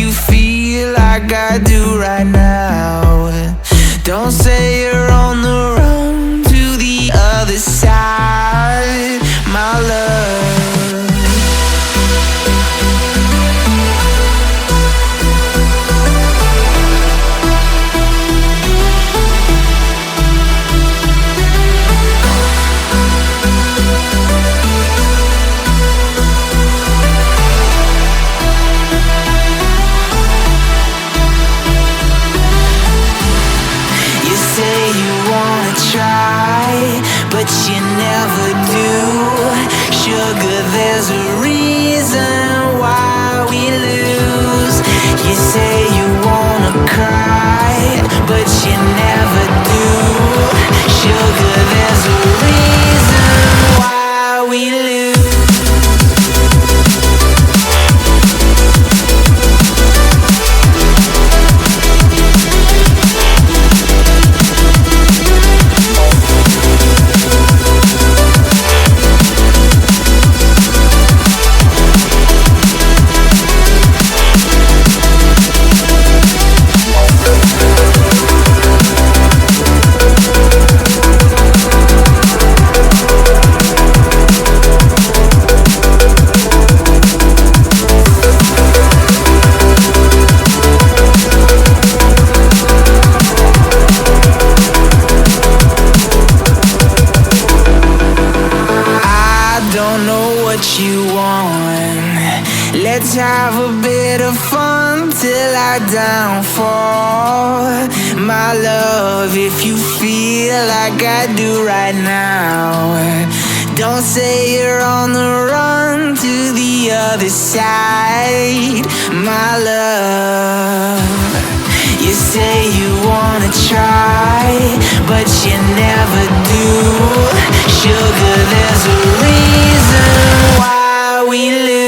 you feel like I do right now. Don't say you're on the run to the other side, my love. But you never do. Sugar, there's a reason why we lose. You say you wanna cry, but you never do. Sugar, there's a reason why we lose. You want. Let's have a bit of fun till I downfall, my love. If you feel like I do right now, don't say you're on the run to the other side, my love. You say you wanna try, but you never do. Sugar, there's a reason why we live.